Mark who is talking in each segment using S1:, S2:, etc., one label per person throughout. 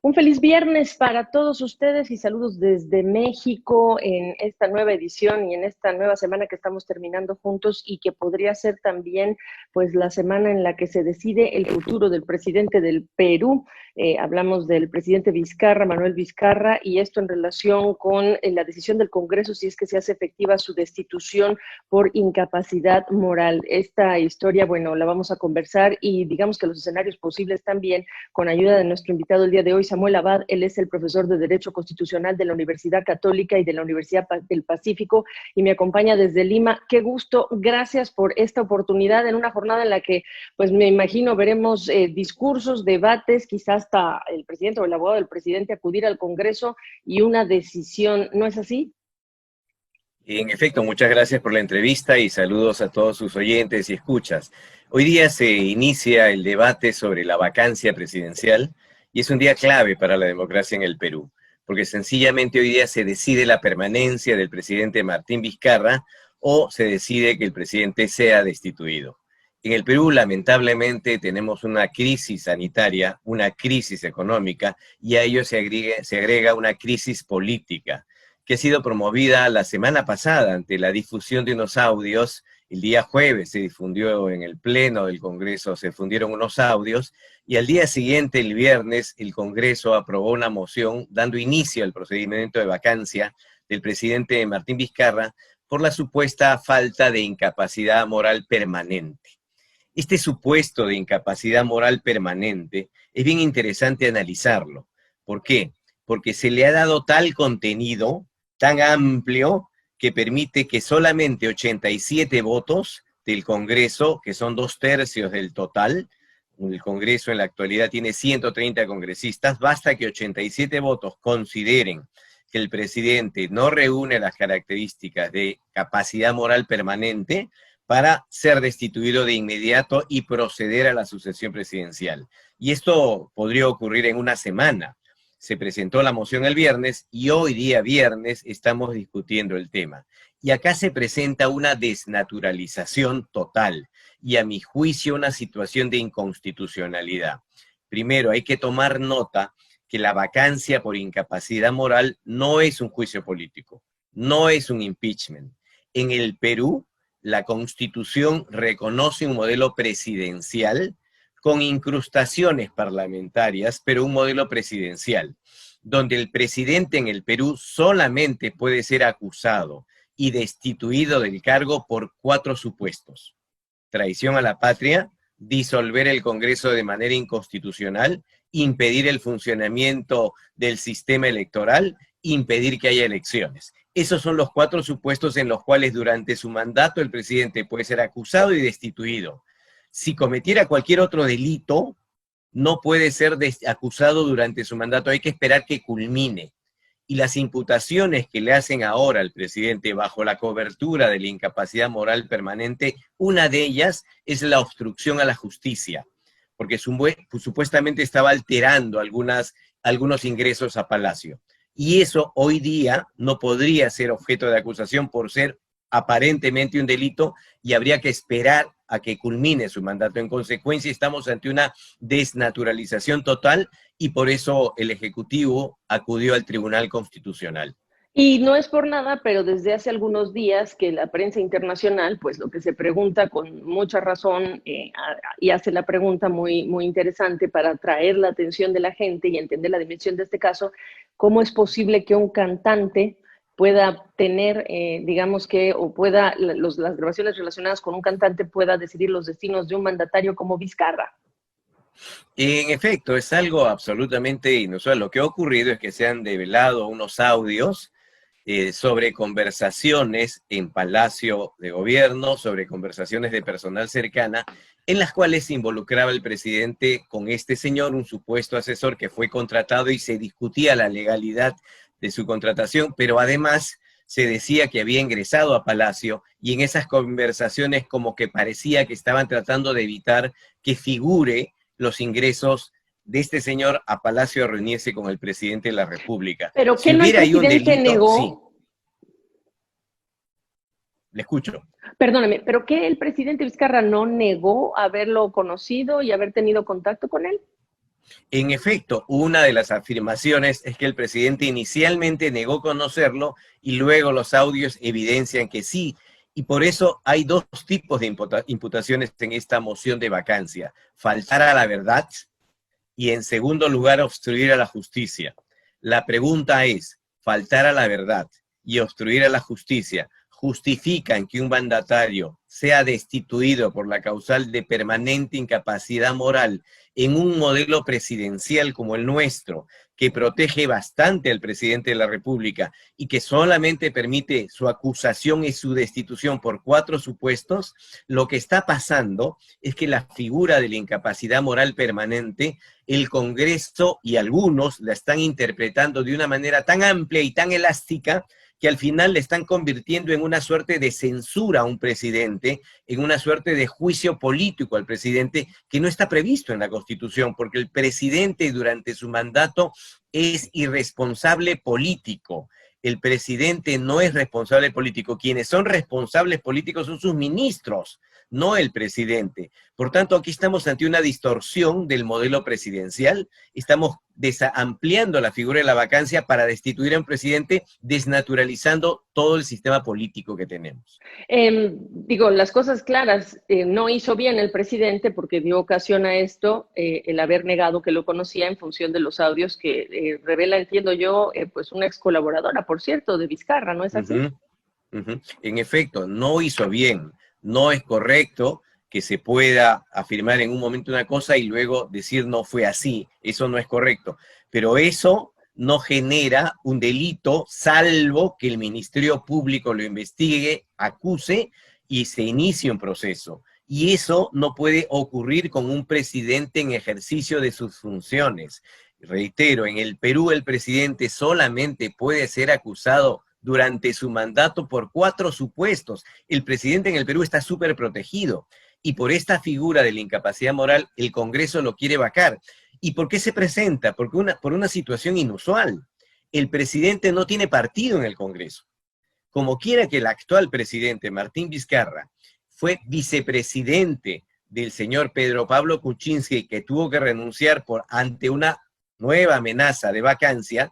S1: Un feliz viernes para todos ustedes y saludos desde México en esta nueva edición y en esta nueva semana que estamos terminando juntos y que podría ser también pues la semana en la que se decide el futuro del presidente del Perú. Hablamos del presidente Vizcarra, Manuel Vizcarra, y esto en relación con la decisión del Congreso si es que se hace efectiva su destitución por incapacidad moral. Esta historia, bueno, la vamos a conversar y digamos que los escenarios posibles también con ayuda de nuestro invitado el día de hoy, Samuel Abad. Él es el profesor de Derecho Constitucional de la Universidad Católica y de la Universidad del Pacífico y me acompaña desde Lima. Qué gusto, gracias por esta oportunidad en una jornada en la que, pues me imagino, veremos discursos, debates, quizás hasta el presidente o el abogado del presidente acudir al Congreso y una decisión, ¿no es así?
S2: En efecto, muchas gracias por la entrevista y saludos a todos sus oyentes y escuchas. Hoy día se inicia el debate sobre la vacancia presidencial y es un día clave para la democracia en el Perú, porque sencillamente hoy día se decide la permanencia del presidente Martín Vizcarra o se decide que el presidente sea destituido. En el Perú, lamentablemente, tenemos una crisis sanitaria, una crisis económica y a ello se agrega una crisis política que ha sido promovida la semana pasada ante la difusión de unos audios. El día jueves se difundió en el Pleno del Congreso, se difundieron unos audios, y al día siguiente, el viernes, el Congreso aprobó una moción dando inicio al procedimiento de vacancia del presidente Martín Vizcarra por la supuesta falta de incapacidad moral permanente. Este supuesto de incapacidad moral permanente es bien interesante analizarlo. ¿Por qué? Porque se le ha dado tal contenido tan amplio que permite que solamente 87 votos del Congreso, que son 2/3 del total, el Congreso en la actualidad tiene 130 congresistas, basta que 87 votos consideren que el presidente no reúne las características de capacidad moral permanente para ser destituido de inmediato y proceder a la sucesión presidencial. Y esto podría ocurrir en una semana. Se presentó la moción el viernes y hoy día viernes estamos discutiendo el tema. Y acá se presenta una desnaturalización total y a mi juicio una situación de inconstitucionalidad. Primero, hay que tomar nota que la vacancia por incapacidad moral no es un juicio político, no es un impeachment. En el Perú, la Constitución reconoce un modelo presidencial con incrustaciones parlamentarias, pero un modelo presidencial, donde el presidente en el Perú solamente puede ser acusado y destituido del cargo por 4 supuestos: traición a la patria, disolver el Congreso de manera inconstitucional, impedir el funcionamiento del sistema electoral, impedir que haya elecciones. Esos son los 4 supuestos en los cuales durante su mandato el presidente puede ser acusado y destituido. Si cometiera cualquier otro delito, no puede ser acusado durante su mandato, hay que esperar que culmine. Y las imputaciones que le hacen ahora al presidente bajo la cobertura de la incapacidad moral permanente, una de ellas es la obstrucción a la justicia, porque supuestamente estaba alterando algunos ingresos a Palacio. Y eso hoy día no podría ser objeto de acusación por ser aparentemente un delito y habría que esperar a que culmine su mandato. En consecuencia, estamos ante una desnaturalización total y por eso el Ejecutivo acudió al Tribunal Constitucional.
S1: Y no es por nada, pero desde hace algunos días que la prensa internacional, pues lo que se pregunta con mucha razón y hace la pregunta muy, muy interesante para atraer la atención de la gente y entender la dimensión de este caso, ¿cómo es posible que un cantante pueda tener, digamos que, o pueda, las grabaciones relacionadas con un cantante pueda decidir los destinos de un mandatario como Vizcarra?
S2: En efecto, es algo absolutamente inusual. Lo que ha ocurrido es que se han develado unos audios sobre conversaciones en Palacio de Gobierno, sobre conversaciones de personal cercana, en las cuales se involucraba el presidente con este señor, un supuesto asesor que fue contratado y se discutía la legalidad de su contratación, pero además se decía que había ingresado a Palacio y en esas conversaciones como que parecía que estaban tratando de evitar que figure los ingresos de este señor a Palacio a reunirse con el presidente de la República.
S1: Pero
S2: Si
S1: que no el
S2: hubiera ahí un
S1: presidente
S2: delito, sí,
S1: negó.
S2: le escucho.
S1: Perdóname, pero que el presidente Vizcarra no negó haberlo conocido y haber tenido contacto con él.
S2: En efecto, una de las afirmaciones es que el presidente inicialmente negó conocerlo y luego los audios evidencian que sí. Y por eso hay dos tipos de imputaciones en esta moción de vacancia: faltar a la verdad y, en segundo lugar, obstruir a la justicia. La pregunta es, faltar a la verdad y obstruir a la justicia justifican que un mandatario sea destituido por la causal de permanente incapacidad moral en un modelo presidencial como el nuestro, que protege bastante al presidente de la República y que solamente permite su acusación y su destitución por 4 supuestos? Lo que está pasando es que la figura de la incapacidad moral permanente, el Congreso y algunos la están interpretando de una manera tan amplia y tan elástica que al final le están convirtiendo en una suerte de censura a un presidente, en una suerte de juicio político al presidente que no está previsto en la Constitución, porque el presidente durante su mandato es irresponsable político. El presidente no es responsable político. Quienes son responsables políticos son sus ministros, no el presidente. Por tanto, aquí estamos ante una distorsión del modelo presidencial. Estamos ampliando la figura de la vacancia para destituir a un presidente, desnaturalizando todo el sistema político que tenemos.
S1: Digo, las cosas claras, no hizo bien el presidente porque dio ocasión a esto, el haber negado que lo conocía en función de los audios que revela, entiendo yo, pues una ex colaboradora, por cierto, de Vizcarra, ¿no es así?
S2: En efecto, no hizo bien. No es correcto que se pueda afirmar en un momento una cosa y luego decir no fue así. Eso no es correcto. Pero eso no genera un delito, salvo que el Ministerio Público lo investigue, acuse y se inicie un proceso. Y eso no puede ocurrir con un presidente en ejercicio de sus funciones. Reitero, en el Perú el presidente solamente puede ser acusado durante su mandato por 4 supuestos. El presidente en el Perú está súper protegido y por esta figura de la incapacidad moral el Congreso lo quiere vacar. ¿Y por qué se presenta? Porque por una situación inusual. El presidente no tiene partido en el Congreso. Como quiera que el actual presidente, Martín Vizcarra, fue vicepresidente del señor Pedro Pablo Kuczynski, que tuvo que renunciar ante una nueva amenaza de vacancia,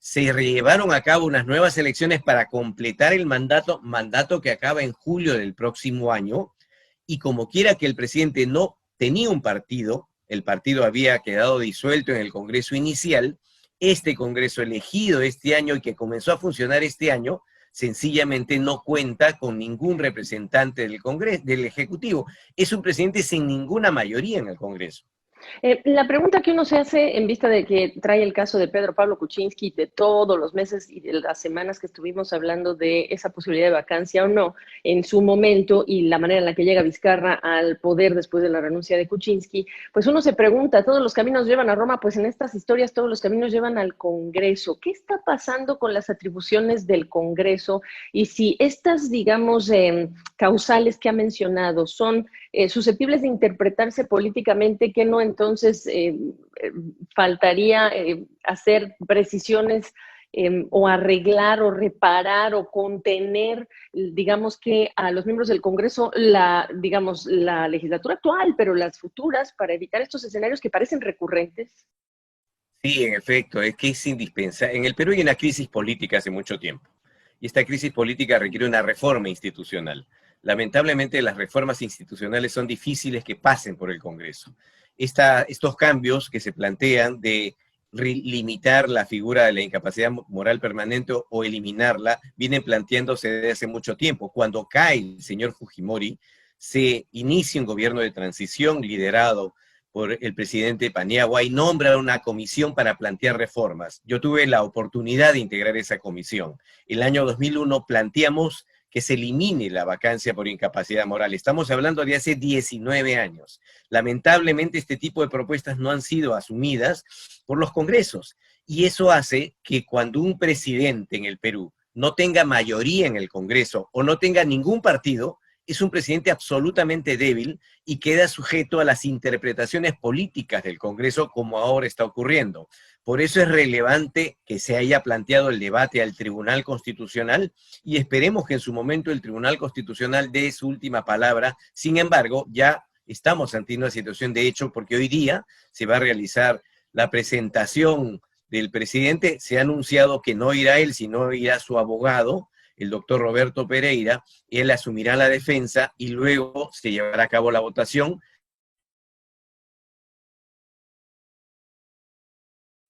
S2: se llevaron a cabo unas nuevas elecciones para completar el mandato que acaba en julio del próximo año, y como quiera que el presidente no tenía un partido, el partido había quedado disuelto en el Congreso inicial, este Congreso elegido este año y que comenzó a funcionar este año, sencillamente no cuenta con ningún representante del Congreso, del Ejecutivo. Es un presidente sin ninguna mayoría en el Congreso.
S1: La pregunta que uno se hace en vista de que trae el caso de Pedro Pablo Kuczynski, de todos los meses y de las semanas que estuvimos hablando de esa posibilidad de vacancia o no en su momento y la manera en la que llega Vizcarra al poder después de la renuncia de Kuczynski, pues uno se pregunta, ¿todos los caminos llevan a Roma? Pues en estas historias todos los caminos llevan al Congreso. ¿Qué está pasando con las atribuciones del Congreso? Y si estas, digamos, causales que ha mencionado son susceptibles de interpretarse políticamente, ¿qué no entonces faltaría hacer precisiones o arreglar o reparar o contener, digamos que a los miembros del Congreso, digamos, la legislatura actual, pero las futuras, para evitar estos escenarios que parecen recurrentes?
S2: Sí, en efecto, es que es indispensable. En el Perú hay una crisis política hace mucho tiempo, y esta crisis política requiere una reforma institucional. Lamentablemente, las reformas institucionales son difíciles que pasen por el Congreso. Estos cambios que se plantean de limitar la figura de la incapacidad moral permanente o eliminarla, vienen planteándose desde hace mucho tiempo. Cuando cae el señor Fujimori, se inicia un gobierno de transición liderado por el presidente Paniagua y nombra una comisión para plantear reformas. Yo tuve la oportunidad de integrar esa comisión. El año 2001 planteamos que se elimine la vacancia por incapacidad moral. Estamos hablando de hace 19 años. Lamentablemente, este tipo de propuestas no han sido asumidas por los congresos. Y eso hace que cuando un presidente en el Perú no tenga mayoría en el Congreso o no tenga ningún partido, es un presidente absolutamente débil y queda sujeto a las interpretaciones políticas del Congreso, como ahora está ocurriendo. Por eso es relevante que se haya planteado el debate al Tribunal Constitucional y esperemos que en su momento el Tribunal Constitucional dé su última palabra. Sin embargo, ya estamos ante una situación de hecho, porque hoy día se va a realizar la presentación del presidente. Se ha anunciado que no irá él, sino irá su abogado, el doctor Roberto Pereira. Él asumirá la defensa y luego se llevará a cabo la votación.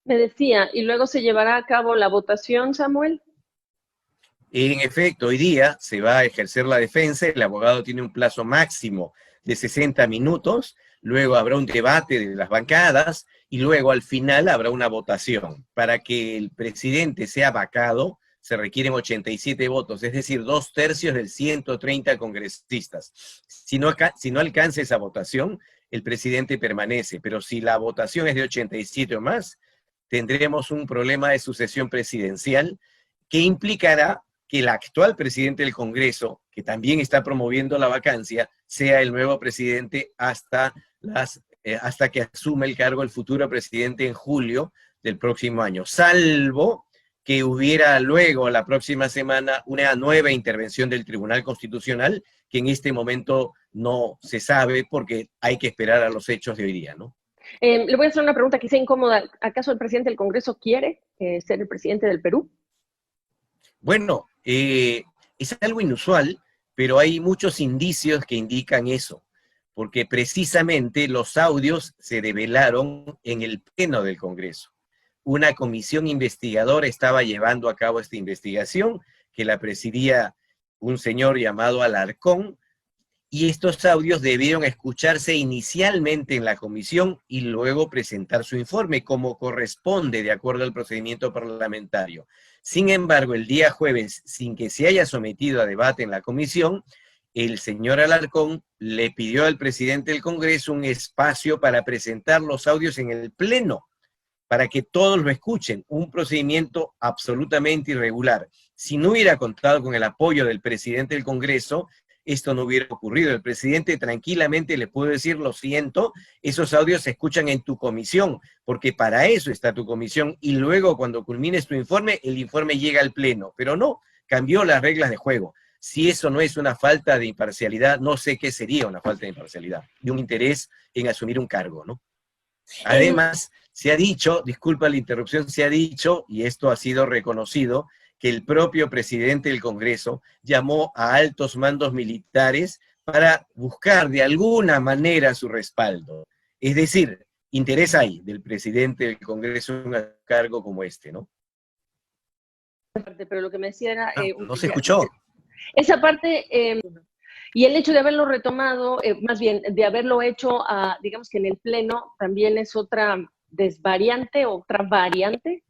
S1: Me decía, y luego se llevará a cabo la votación, Samuel.
S2: En efecto, hoy día se va a ejercer la defensa, el abogado tiene un plazo máximo de 60 minutos, luego habrá un debate de las bancadas y luego al final habrá una votación. Para que el presidente sea vacado se requieren 87 votos, es decir, 2/3 de 130 congresistas. Si no alcanza esa votación, el presidente permanece, pero si la votación es de 87 o más, tendremos un problema de sucesión presidencial que implicará que el actual presidente del Congreso, que también está promoviendo la vacancia, sea el nuevo presidente hasta que asuma el cargo el futuro presidente en julio del próximo año, salvo que hubiera luego, la próxima semana, una nueva intervención del Tribunal Constitucional, que en este momento no se sabe porque hay que esperar a los hechos de hoy día, ¿no?
S1: Le voy a hacer una pregunta quizá incómoda. ¿Acaso el presidente del Congreso quiere ser el presidente del Perú?
S2: Bueno, es algo inusual, pero hay muchos indicios que indican eso, porque precisamente los audios se develaron en el pleno del Congreso. Una comisión investigadora estaba llevando a cabo esta investigación, que la presidía un señor llamado Alarcón, y estos audios debieron escucharse inicialmente en la comisión y luego presentar su informe, como corresponde de acuerdo al procedimiento parlamentario. Sin embargo, el día jueves, sin que se haya sometido a debate en la comisión, el señor Alarcón le pidió al presidente del Congreso un espacio para presentar los audios en el pleno, para que todos lo escuchen, un procedimiento absolutamente irregular. Si no hubiera contado con el apoyo del presidente del Congreso, esto no hubiera ocurrido. El presidente tranquilamente le puede decir, lo siento, esos audios se escuchan en tu comisión, porque para eso está tu comisión, y luego cuando culmines tu informe, el informe llega al pleno. Pero no, cambió las reglas de juego. Si eso no es una falta de imparcialidad, no sé qué sería una falta de imparcialidad, y un interés en asumir un cargo, ¿no? Además, se ha dicho, disculpa la interrupción, se ha dicho, y esto ha sido reconocido, que el propio presidente del Congreso llamó a altos mandos militares para buscar de alguna manera su respaldo. Es decir, interés hay del presidente del Congreso en un cargo como este, ¿no?
S1: Pero lo que me decía era...
S2: no se escuchó.
S1: Esa parte... y el hecho de haberlo retomado, más bien de haberlo hecho, digamos que en el pleno, también es otra desvariante, otra variante.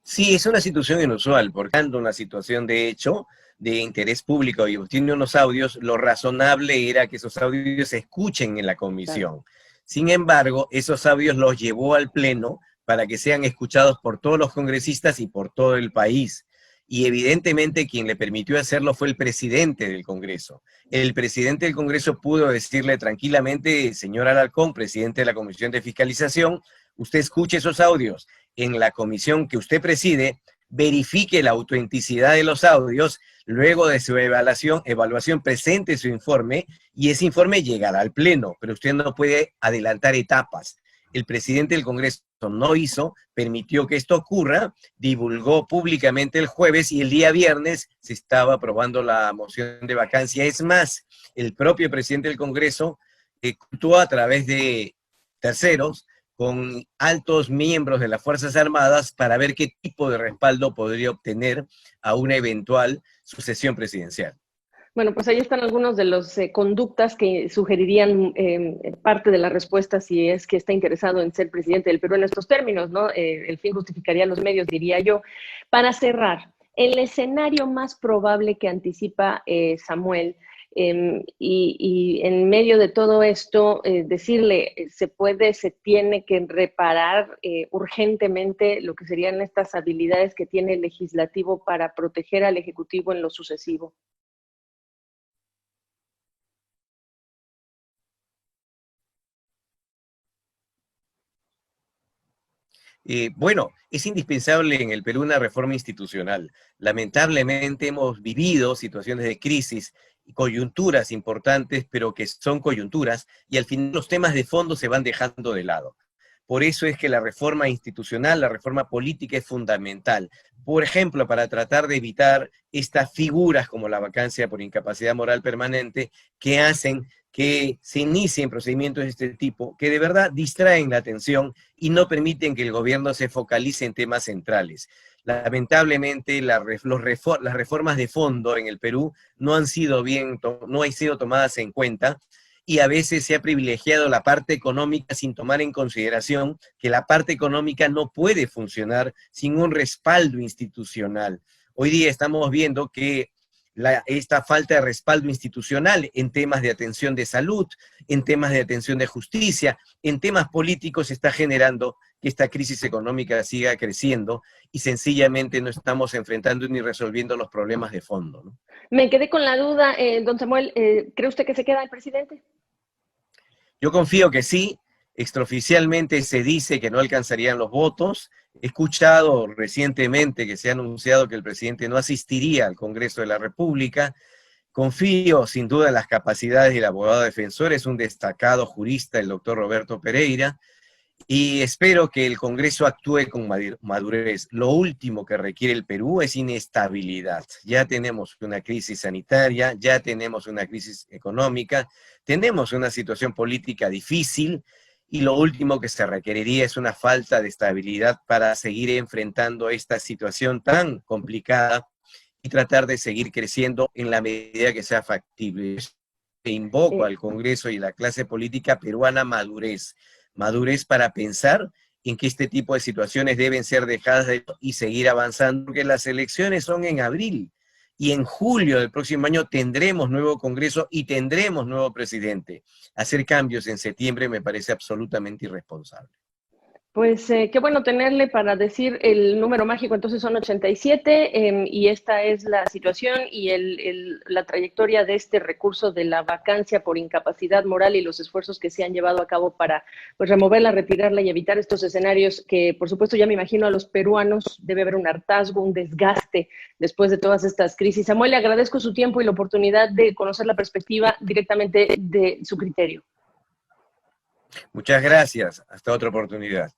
S2: Sí, es una situación inusual, porque ando una situación de hecho de interés público y obtiene unos audios, lo razonable era que esos audios se escuchen en la comisión. Claro. Sin embargo, esos audios los llevó al pleno para que sean escuchados por todos los congresistas y por todo el país. Y evidentemente quien le permitió hacerlo fue el presidente del Congreso. El presidente del Congreso pudo decirle tranquilamente, señor Alarcón, presidente de la Comisión de Fiscalización, usted escuche esos audios en la comisión que usted preside, verifique la autenticidad de los audios, luego de su evaluación presente su informe y ese informe llegará al pleno, pero usted no puede adelantar etapas. El presidente del Congreso no hizo, permitió que esto ocurra, divulgó públicamente el jueves y el día viernes se estaba aprobando la moción de vacancia. Es más, el propio presidente del Congreso actuó a través de terceros con altos miembros de las Fuerzas Armadas para ver qué tipo de respaldo podría obtener a una eventual sucesión presidencial.
S1: Bueno, pues ahí están algunos de los conductas que sugerirían parte de la respuesta si es que está interesado en ser presidente del Perú en estos términos, ¿no? El fin justificaría los medios, diría yo. Para cerrar, el escenario más probable que anticipa Samuel, y en medio de todo esto, decirle, se tiene que reparar urgentemente lo que serían estas habilidades que tiene el legislativo para proteger al ejecutivo en lo sucesivo.
S2: Bueno, es indispensable en el Perú una reforma institucional. Lamentablemente hemos vivido situaciones de crisis coyunturas importantes, pero que son coyunturas, y al final los temas de fondo se van dejando de lado. Por eso es que la reforma institucional, la reforma política es fundamental. Por ejemplo, para tratar de evitar estas figuras como la vacancia por incapacidad moral permanente que hacen que se inicien procedimientos de este tipo, que de verdad distraen la atención y no permiten que el gobierno se focalice en temas centrales. Lamentablemente, las reformas de fondo en el Perú no han sido tomadas en cuenta, y a veces se ha privilegiado la parte económica sin tomar en consideración que la parte económica no puede funcionar sin un respaldo institucional. Hoy día estamos viendo que esta falta de respaldo institucional en temas de atención de salud, en temas de atención de justicia, en temas políticos está generando que esta crisis económica siga creciendo y sencillamente no estamos enfrentando ni resolviendo los problemas de fondo, ¿no?
S1: Me quedé con la duda, don Samuel, ¿cree usted que se queda el presidente?
S2: Yo confío que sí. Extraoficialmente se dice que no alcanzarían los votos. He escuchado recientemente que se ha anunciado que el presidente no asistiría al Congreso de la República. Confío sin duda en las capacidades del abogado defensor, es un destacado jurista, el doctor Roberto Pereira, y espero que el Congreso actúe con madurez. Lo último que requiere el Perú es inestabilidad. Ya tenemos una crisis sanitaria, ya tenemos una crisis económica, tenemos una situación política difícil, y lo último que se requeriría es una falta de estabilidad para seguir enfrentando esta situación tan complicada y tratar de seguir creciendo en la medida que sea factible. Invoco al Congreso y la clase política peruana madurez para pensar en que este tipo de situaciones deben ser dejadas y seguir avanzando, porque las elecciones son en abril, y en julio del próximo año tendremos nuevo Congreso y tendremos nuevo presidente. Hacer cambios en septiembre me parece absolutamente irresponsable.
S1: Pues qué bueno tenerle para decir el número mágico, entonces son 87, y esta es la situación y la trayectoria de este recurso de la vacancia por incapacidad moral y los esfuerzos que se han llevado a cabo para pues removerla, retirarla y evitar estos escenarios que, por supuesto, ya me imagino a los peruanos debe haber un hartazgo, un desgaste después de todas estas crisis. Samuel, le agradezco su tiempo y la oportunidad de conocer la perspectiva directamente de su criterio.
S2: Muchas gracias. Hasta otra oportunidad.